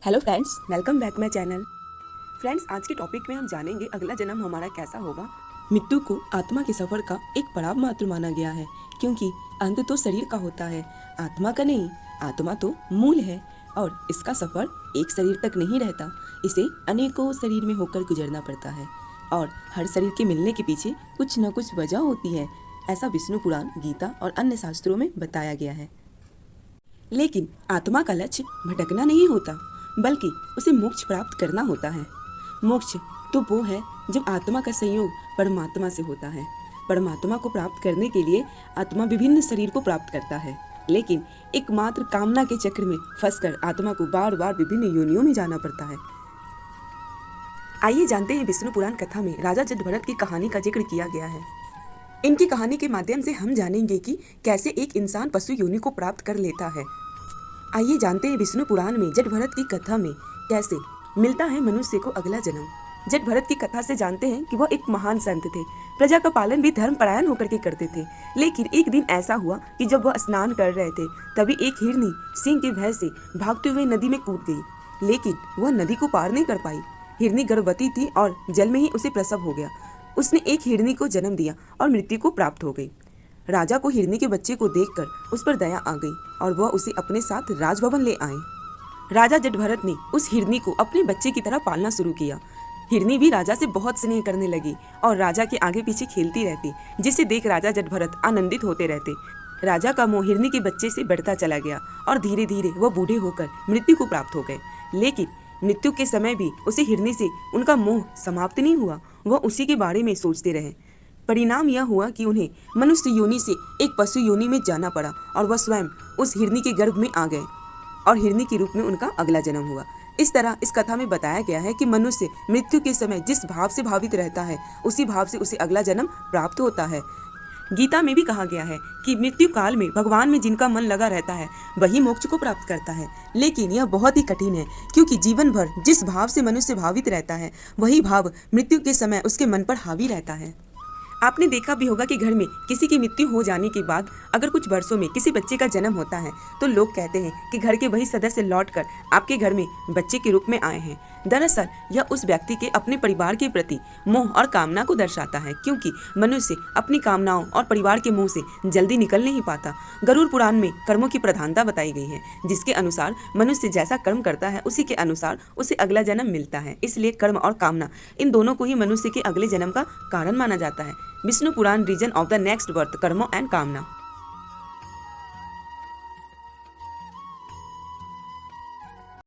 Hello friends, welcome back my channel. Friends, आज के topic में हम जानेंगे अगला जन्म हमारा कैसा होगा। मृत्यु को आत्मा के सफर का एक पड़ाव मात्र माना गया है, क्योंकि अंत तो शरीर का होता है, आत्मा का नहीं। आत्मा तो मूल है और इसका सफर एक शरीर तक नहीं रहता, इसे अनेकों शरीर में होकर गुजरना पड़ता है और हर शरीर के मिलने के पीछे कुछ न कुछ वजह होती है। ऐसा विष्णु पुराण, गीता और अन्य शास्त्रों में बताया गया है। लेकिन आत्मा का लक्ष्य भटकना नहीं होता, बल्कि उसे मोक्ष प्राप्त करना होता है। मोक्ष तो वो है जब आत्मा का संयोग परमात्मा से होता है। परमात्मा को प्राप्त करने के लिए आत्मा विभिन्न शरीर को प्राप्त करता है, लेकिन एकमात्र कामना के चक्र में फंसकर आत्मा को बार बार विभिन्न योनियों में जाना पड़ता है। आइए जानते हैं, विष्णु पुराण कथा में राजा जटभरत की कहानी का जिक्र किया गया है। इनकी कहानी के माध्यम से हम जानेंगे कि कैसे एक इंसान पशु योनि को प्राप्त कर लेता है। आइए जानते हैं, विष्णु पुराण में जटभरत की कथा में कैसे मिलता है मनुष्य को अगला जन्म। जटभरत की कथा से जानते हैं कि वह एक महान संत थे। प्रजा का पालन भी धर्मपरायण होकर के करते थे। लेकिन एक दिन ऐसा हुआ कि जब वह स्नान कर रहे थे, तभी एक हिरनी सिंह के भय से भागते हुए नदी में कूद गई, लेकिन वह नदी को पार नहीं कर पाई। हिरनी गर्भवती थी और जल में ही उसे प्रसव हो गया। उसने एक हिरनी को जन्म दिया और मृत्यु को प्राप्त हो गई। राजा को हिरनी के बच्चे को देखकर उस पर दया आ गई और वह उसे अपने साथ राजभवन ले आए। राजा जटभरत ने उस हिरनी को अपने बच्चे की तरह पालना शुरू किया। हिरनी भी राजा से बहुत स्नेह करने लगी और राजा के आगे पीछे खेलती रहती, जिसे देख राजा जटभरत आनंदित होते रहते। राजा का मोह हिरनी के बच्चे से बढ़ता चला गया और धीरे धीरे वह बूढ़े होकर मृत्यु को प्राप्त हो गए। लेकिन मृत्यु के समय भी उसे हिरनी से उनका मोह समाप्त नहीं हुआ। वह उसी के बारे में सोचते रहे। परिणाम यह हुआ कि उन्हें मनुष्य योनि से एक पशु योनि में जाना पड़ा और वह स्वयं उस हिरनी के गर्भ में आ गए और हिरनी के रूप में उनका अगला जन्म हुआ। इस तरह इस कथा में बताया गया है कि मनुष्य मृत्यु के समय जिस भाव से भावित रहता है, उसी भाव से उसे अगला जन्म प्राप्त होता है। गीता में भी कहा गया है कि मृत्यु काल में भगवान में जिनका मन लगा रहता है, वही मोक्ष को प्राप्त करता है। लेकिन यह बहुत ही कठिन है, क्योंकि जीवन भर जिस भाव से मनुष्य भावित रहता है, वही भाव मृत्यु के समय उसके मन पर हावी रहता है। आपने देखा भी होगा कि घर में किसी की मृत्यु हो जाने के बाद अगर कुछ वर्षों में किसी बच्चे का जन्म होता है, तो लोग कहते हैं कि घर के वही सदस्य लौटकर आपके घर में बच्चे के रूप में आए हैं। दरअसल यह उस व्यक्ति के अपने परिवार के प्रति मोह और कामना को दर्शाता है, क्योंकि मनुष्य अपनी कामनाओं और परिवार के मोह से जल्दी निकल नहीं पाता। गरुड़ पुराण में कर्मों की प्रधानता बताई गई है, जिसके अनुसार मनुष्य जैसा कर्म करता है, उसी के अनुसार उसे अगला जन्म मिलता है। इसलिए कर्म और कामना, इन दोनों को ही मनुष्य के अगले जन्म का कारण माना जाता है। Vishnu Purana, reason of the next birth, karma and कामना।